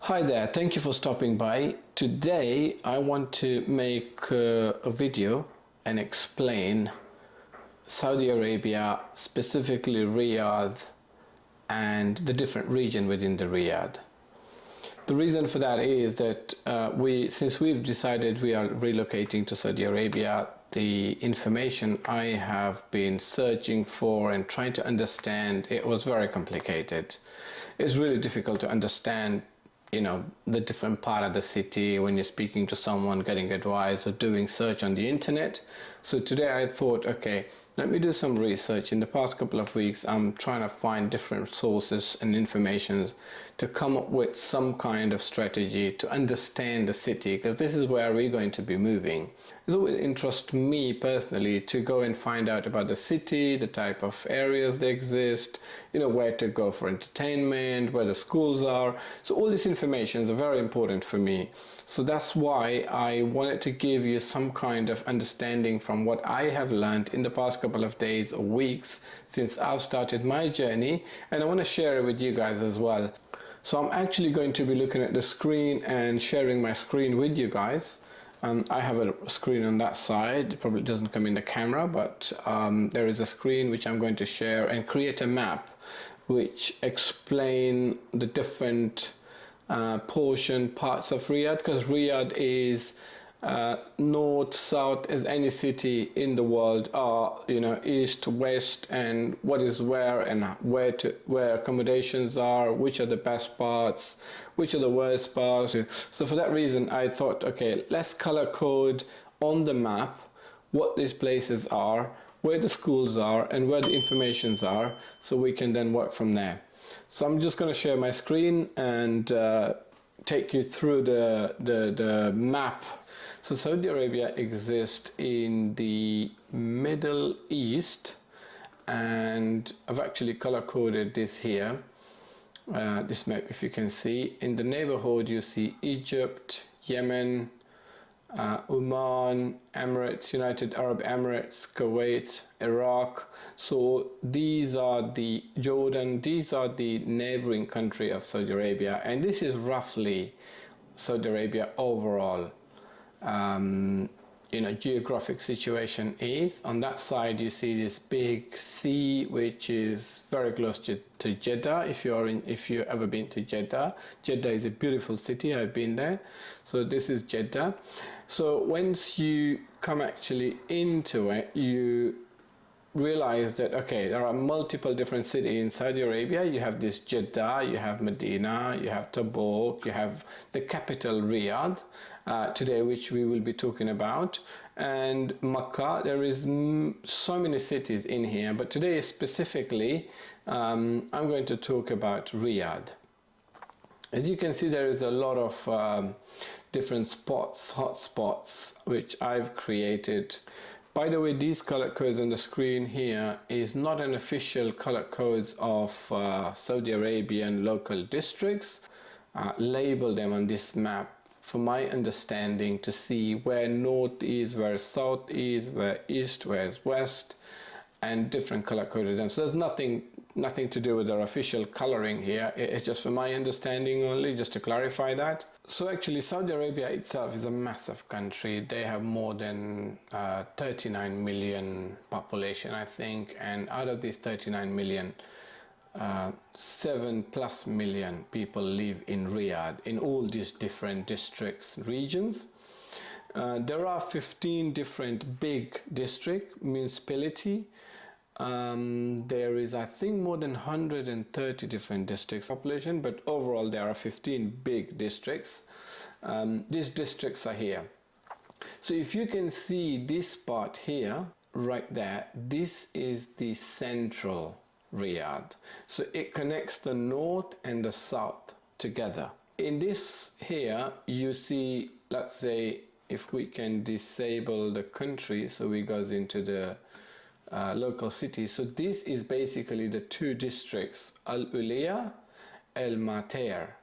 Hi there, thank you for stopping by. Today I want to make a video and explain Saudi Arabia, specifically Riyadh, and the different region within the Riyadh. The reason for that is that since we've decided we are relocating to Saudi Arabia, the information I have been searching for and trying to understand, it was very complicated. It's really difficult to understand the different part of the city when you're speaking to someone, getting advice or doing search on the internet. So today I thought, okay, let me do some research. In the past couple of weeks I'm trying to find different sources and informations to come up with some kind of strategy to understand the city, because this is where we're going to be moving. It always interests me personally to go and find out about the city, the type of areas that exist, where to go for entertainment, where the schools are. So all this information is very important for me. So that's why I wanted to give you some kind of understanding from what I have learned in the past couple of days or weeks since I've started my journey, and I want to share it with you guys as well. So I'm actually going to be looking at the screen and sharing my screen with you guys. I have a screen on that side. It probably doesn't come in the camera, but there is a screen which I'm going to share and create a map which explain the different parts of Riyadh, because Riyadh is north, south, as any city in the world are, east, west, and what is where, and where accommodations are, which are the best parts, which are the worst parts. So for that reason I thought, okay, let's color code on the map what these places are, where the schools are, and where the informations are, so we can then work from there. So I'm just going to share my screen and take you through the map. So Saudi Arabia exists in the Middle East, and I've actually color coded this here, this map. If you can see, in the neighborhood you see Egypt, Yemen, Oman, Emirates, United Arab Emirates, Kuwait, Iraq. So these are the Jordan, these are the neighboring country of Saudi Arabia, and this is roughly Saudi Arabia overall. Geographic situation is on that side. You see this big sea which is very close to Jeddah. If you've ever been to Jeddah, Jeddah is a beautiful city. I've been there. So this is Jeddah. So once you come actually into it, you realize that, okay, there are multiple different cities in Saudi Arabia. You have this Jeddah, you have Medina, you have Tabuk, you have the capital Riyadh today, which we will be talking about, and Makkah. There is so many cities in here, but today specifically I'm going to talk about Riyadh. As you can see, there is a lot of different spots, hot spots, which I've created. By the way, these color codes on the screen here is not an official color codes of Saudi Arabian local districts. Label them on this map for my understanding, to see where north is, where south is, where east, where is west, and different color coded them. So there's nothing to do with their official coloring here. It's just for my understanding only, just to clarify that. So actually Saudi Arabia itself is a massive country. They have more than 39 million population, I think, and out of these 39 million, 7+ million people live in Riyadh, in all these different districts, regions. There are 15 different big district municipality. There is, I think, more than 130 different districts population, but overall there are 15 big districts. These districts are here. So if you can see this part here, right there, this is the central Riyadh. So it connects the north and the south together. In this here, you see, let's say, if we can disable the country, so we goes into the local city. So this is basically the two districts, Al Uliya, Al Mater.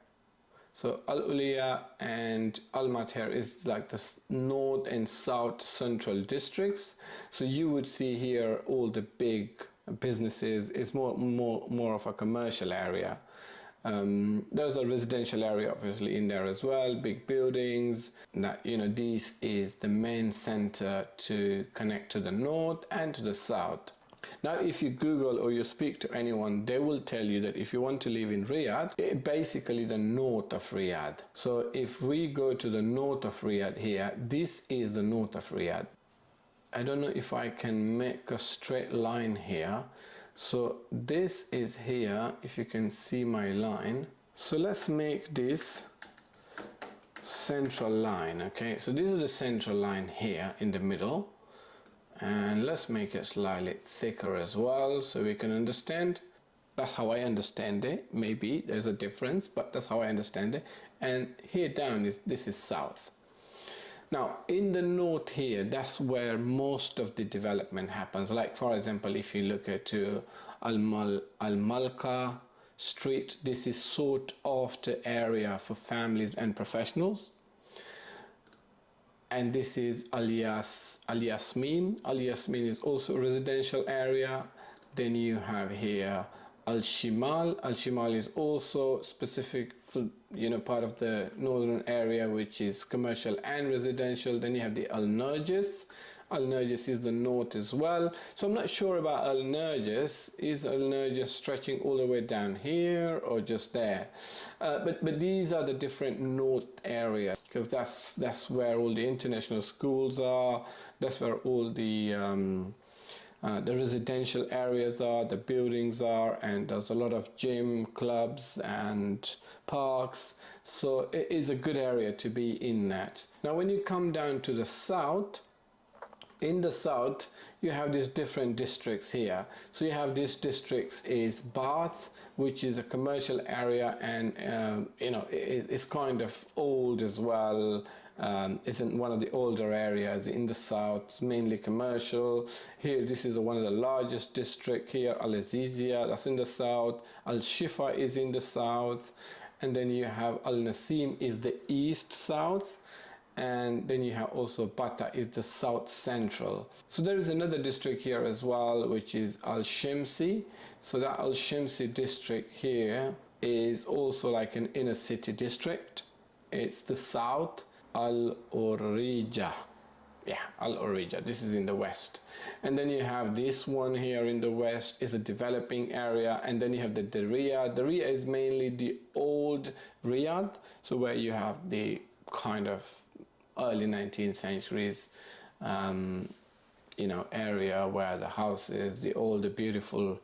So Al Uliya and Al Mater is like the north and south central districts. So you would see here all the big businesses. Is more of a commercial area. There's a residential area obviously in there as well, big buildings. That, you know, this is the main center to connect to the north and to the south. Now, if you Google or you speak to anyone, they will tell you that if you want to live in Riyadh, it's basically the north of Riyadh. So if we go to the north of Riyadh here, this is the north of Riyadh. I don't know if I can make a straight line here. So this is here, if you can see my line. So let's make this central line, okay? So this is the central line here in the middle. And let's make it slightly thicker as well so we can understand. That's how I understand it. Maybe there's a difference, but that's how I understand it. And here down this is south. Now in the north here, that's where most of the development happens. Like for example, if you look at Al-Malka Street, this is sort of the area for families and professionals. And this is Al Yasmin. Al Yasmin is also a residential area. Then you have here Al Shimal. Al Shimal is also specific for, you know, part of the northern area, which is commercial and residential. Then you have the Al Narjis. Al Narjis is the north as well. So I'm not sure about Al Narjis. Is Al Narjis stretching all the way down here or just there? But these are the different north areas, because that's where all the international schools are. That's where all the residential areas are, the buildings are, and there's a lot of gym, clubs and parks. So it is a good area to be in that. Now when you come down to the south, in the south you have these different districts here. So you have these districts is Bath, which is a commercial area, and you know, it's kind of old as well. Isn't one of the older areas in the south. It's mainly commercial. Here this is one of the largest district here. Al Azizia, that's in the south. Al Shifa is in the south, and then you have Al Nasim is the east south. And then you have also Bata is the south central. So there is another district here as well, which is Al Shamsi. So that Al Shamsi district here is also like an inner city district. It's the south. Al Urija, yeah, Al Urija, this is in the west. And then you have this one here in the west is a developing area. And then you have the Diriyah. Diriyah is mainly the old Riyadh, so where you have the kind of early 19th centuries you know, area where the houses, the beautiful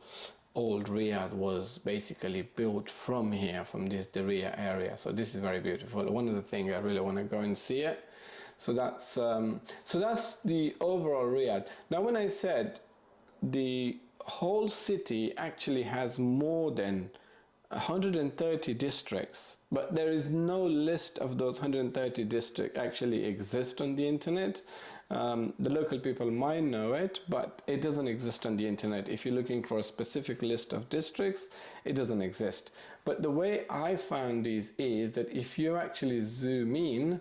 old Riyadh was basically built from here, from this Diriyah area. So this is very beautiful. One of the things I really want to go and see it. So that's the overall Riyadh. Now when I said the whole city actually has more than 130 districts, but there is no list of those 130 districts actually exist on the internet. The local people might know it, but it doesn't exist on the internet. If you're looking for a specific list of districts, it doesn't exist. But the way I found these is that if you actually zoom in,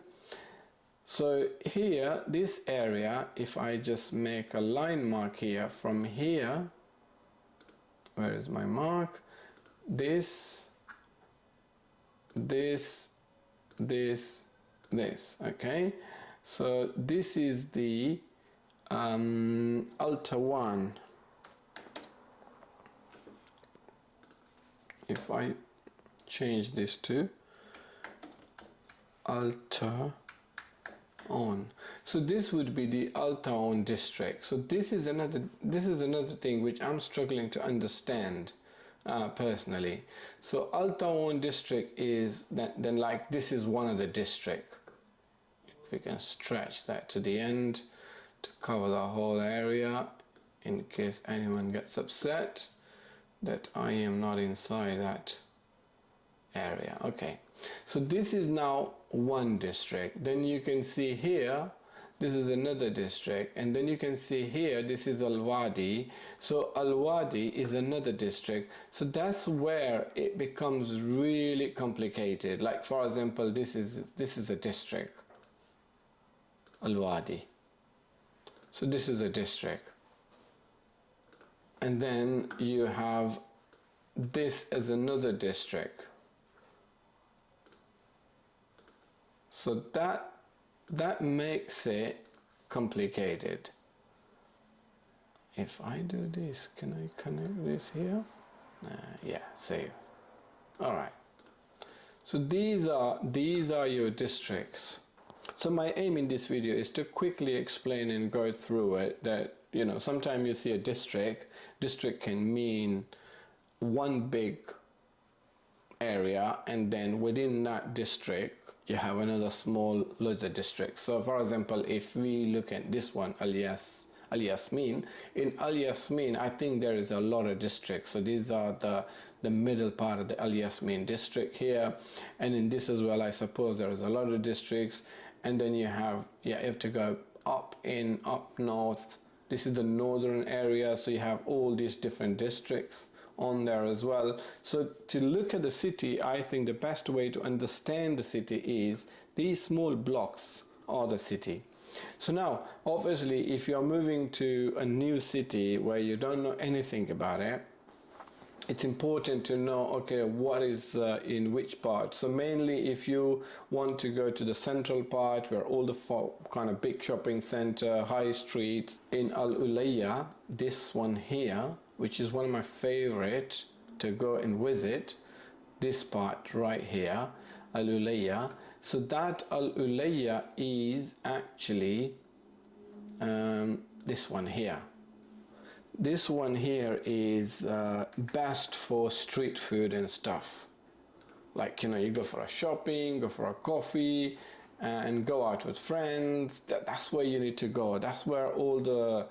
so here, this area, if I just make a line mark here, from here, where is my mark? This, okay? So this is the Alta 1. If I change this to Alta on, so this would be the Alta on district. So this is another thing which I'm struggling to understand personally. So Al Tawan district is then like this is one of the district. If we can stretch that to the end to cover the whole area, in case anyone gets upset that I am not inside that area. Okay, so this is now one district. Then you can see here this is another district, and then you can see here this is Al Wadi. So Al Wadi is another district. So that's where it becomes really complicated. Like for example, this is a district, Al Wadi. So this is a district, and then you have this as another district. So that makes it complicated. If I do this, can I connect this here? Yeah, save. All right. So these are your districts. So my aim in this video is to quickly explain and go through it, that sometimes you see a district can mean one big area, and then within that district you have another small loads of districts. So for example, if we look at this one, Al Yasmin, in Al Yasmin I think there is a lot of districts. So these are the middle part of the Al Yasmin district here, and in this as well I suppose there is a lot of districts. And then you have to go up north. This is the northern area, so you have all these different districts on there as well. So to look at the city, I think the best way to understand the city is these small blocks are the city. So now obviously if you're moving to a new city where you don't know anything about it, it's important to know, okay, what is in which part. So mainly if you want to go to the central part where all the kind of big shopping center, high streets, in Al Ulayya, this one here, which is one of my favorite to go and visit, this part right here, Al Ulayya. So that Al Ulayya is actually this one here. This one here is best for street food and stuff. Like, you go for a shopping, go for a coffee, and go out with friends. That's where you need to go. That's where all the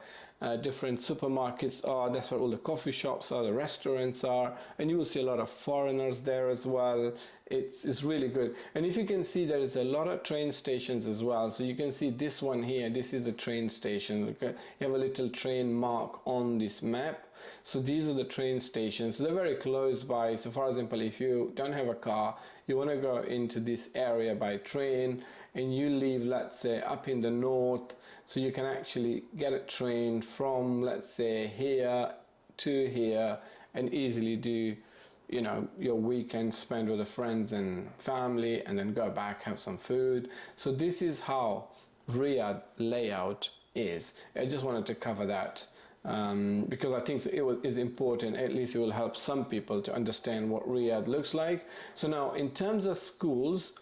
different supermarkets are. That's where all the coffee shops are, the restaurants are, and you will see a lot of foreigners there as well. It's really good. And if you can see, there is a lot of train stations as well. So you can see this one here, this is a train station. You have a little train mark on this map. So these are the train stations. So they're very close by. So for example, if you don't have a car, you want to go into this area by train, and you live, let's say, up in the north, so you can actually get a train from, let's say, here to here, and easily do your weekend spent with the friends and family, and then go back, have some food. So this is how Riyadh layout is. I just wanted to cover that because I think it is important. At least it will help some people to understand what Riyadh looks like. So now in terms of schools,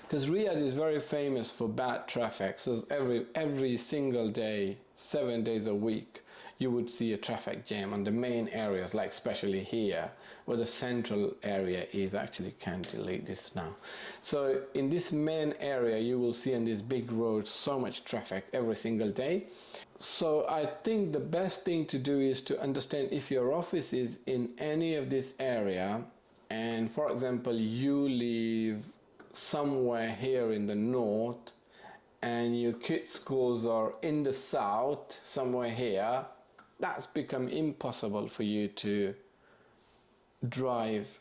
because Riyadh is very famous for bad traffic, so every single day, 7 days a week, you would see a traffic jam on the main areas, like especially here, where the central area is. Actually, can't delete this now. So in this main area, you will see on these big roads so much traffic every single day. So I think the best thing to do is to understand if your office is in any of this area, and for example, you live somewhere here in the north, and your kids' schools are in the south, somewhere here, that's become impossible for you to drive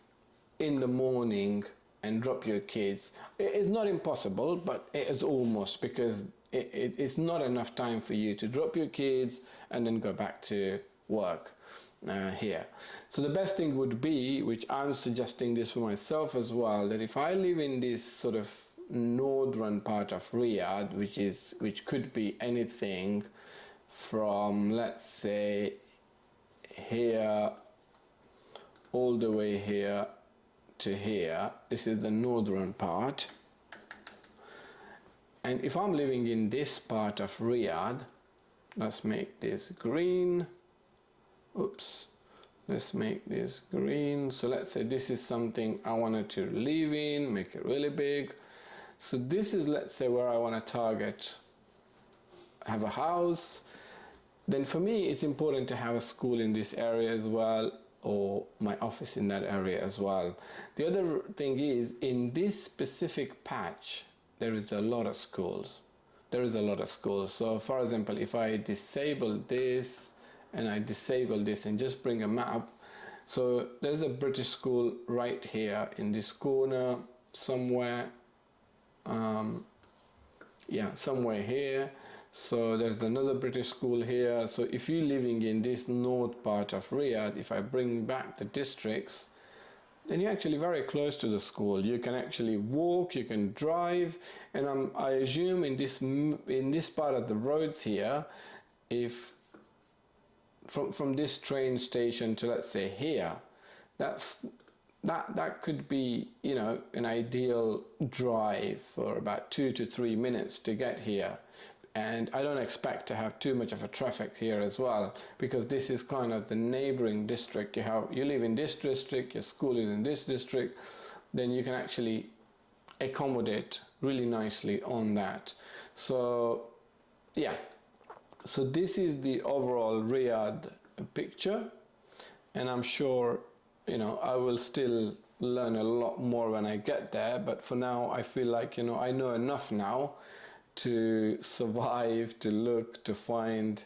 in the morning and drop your kids. It's not impossible, but it is almost, because it's not enough time for you to drop your kids and then go back to work here. So the best thing would be, which I'm suggesting this for myself as well, that if I live in this sort of northern part of Riyadh, which could be anything from, let's say, here all the way here to here. This is the northern part. And if I'm living in this part of Riyadh, let's make this green. Oops. Let's make this green. So let's say this is something I wanted to live in, make it really big. So this is, let's say, where I want to target, have a house. Then for me, it's important to have a school in this area as well, or my office in that area as well. The other thing is, in this specific patch, there is a lot of schools. There is a lot of schools. So for example, if I disable this and I disable this and just bring a map, so there's a British school right here in this corner somewhere. Somewhere here. So there's another British school here. So if you're living in this north part of Riyadh, if I bring back the districts, then you're actually very close to the school. You can actually walk, you can drive, and I assume in this part of the roads here, if from this train station to, let's say, here, that could be, you know, an ideal drive for about 2 to 3 minutes to get here. And I don't expect to have too much of a traffic here as well, because this is kind of the neighboring district. You live in this district, your school is in this district, then you can actually accommodate really nicely on that. So yeah, so this is the overall Riyadh picture, and I'm sure, you know, I will still learn a lot more when I get there, but for now I feel like, you know, I know enough now to survive, to look, to find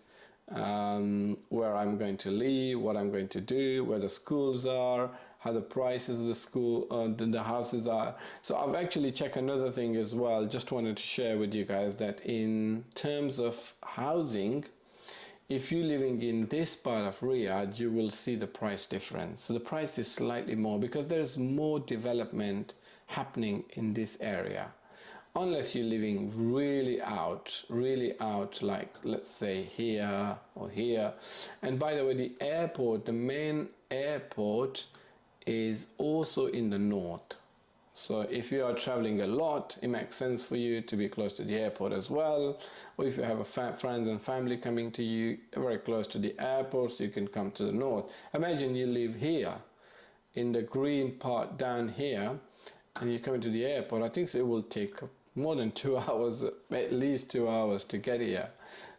where I'm going to live, what I'm going to do, where the schools are, how the prices of the school, the houses are. So I've actually checked another thing as well. Just wanted to share with you guys that in terms of housing, if you're living in this part of Riyadh, you will see the price difference. So the price is slightly more because there's more development happening in this area. Unless you're living really out, like let's say here or here. And by the way, the airport, the main airport is also in the north. So if you are traveling a lot, it makes sense for you to be close to the airport as well. Or if you have friends and family coming to you very close to the airport, so you can come to the north. Imagine you live here in the green part down here, and you're coming to the airport. I think it will take more than 2 hours, at least 2 hours to get here.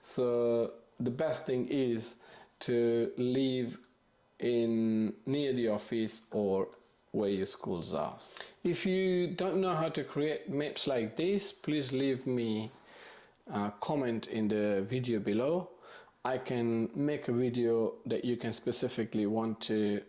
So the best thing is to live near the office or where your schools are. If you don't know how to create maps like this, please leave me a comment in the video below. I can make a video that you can specifically want to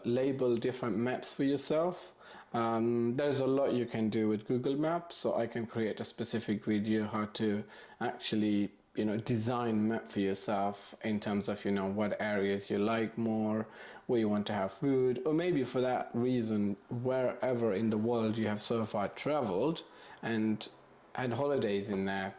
label different maps for yourself. There's a lot you can do with Google Maps, so I can create a specific video how to actually, you know, design map for yourself in terms of, you know, what areas you like more, where you want to have food, or maybe for that reason, wherever in the world you have so far traveled and had holidays in there.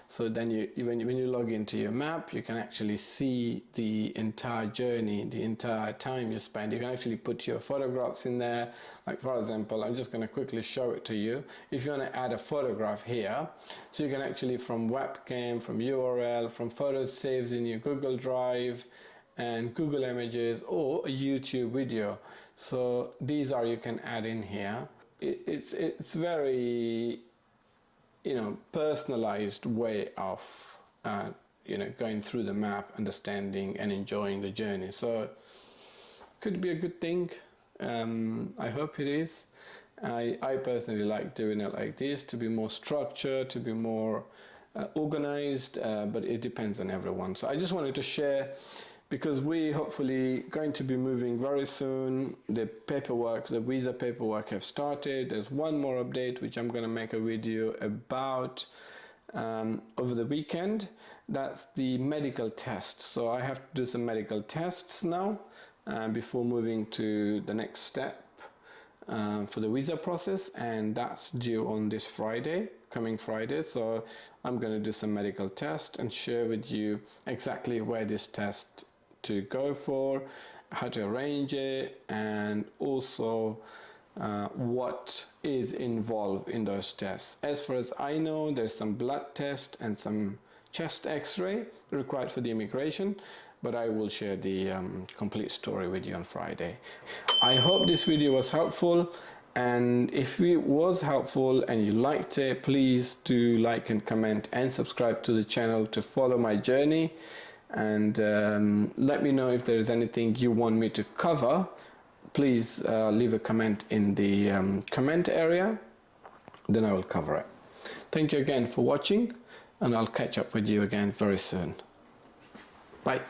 So then when you log into your map, you can actually see the entire journey, the entire time you spend. You can actually put your photographs in there. Like for example, I'm just going to quickly show it to you. If you want to add a photograph here, so you can actually from webcam, from URL, from photos saves in your Google Drive and Google Images, or a YouTube video. So these are, you can add in here. It's very, you know, personalized way of you know, going through the map, understanding and enjoying the journey. So could be a good thing. I hope it is. I personally like doing it like this, to be more structured, to be more organized, but it depends on everyone. So I just wanted to share, because we hopefully going to be moving very soon. The paperwork, the visa paperwork have started. There's one more update which I'm going to make a video about over the weekend. That's the medical test. So I have to do some medical tests now before moving to the next step for the visa process, and that's due on this Friday, coming Friday. So I'm going to do some medical test and share with you exactly where this test to go for, how to arrange it, and also what is involved in those tests. As far as I know, there's some blood test and some chest x-ray required for the immigration, but I will share the complete story with you on Friday. I hope this video was helpful, and if it was helpful and you liked it, please do like and comment and subscribe to the channel to follow my journey. And let me know if there is anything you want me to cover. Please leave a comment in the comment area, then I will cover it. Thank you again for watching, and I'll catch up with you again very soon. Bye.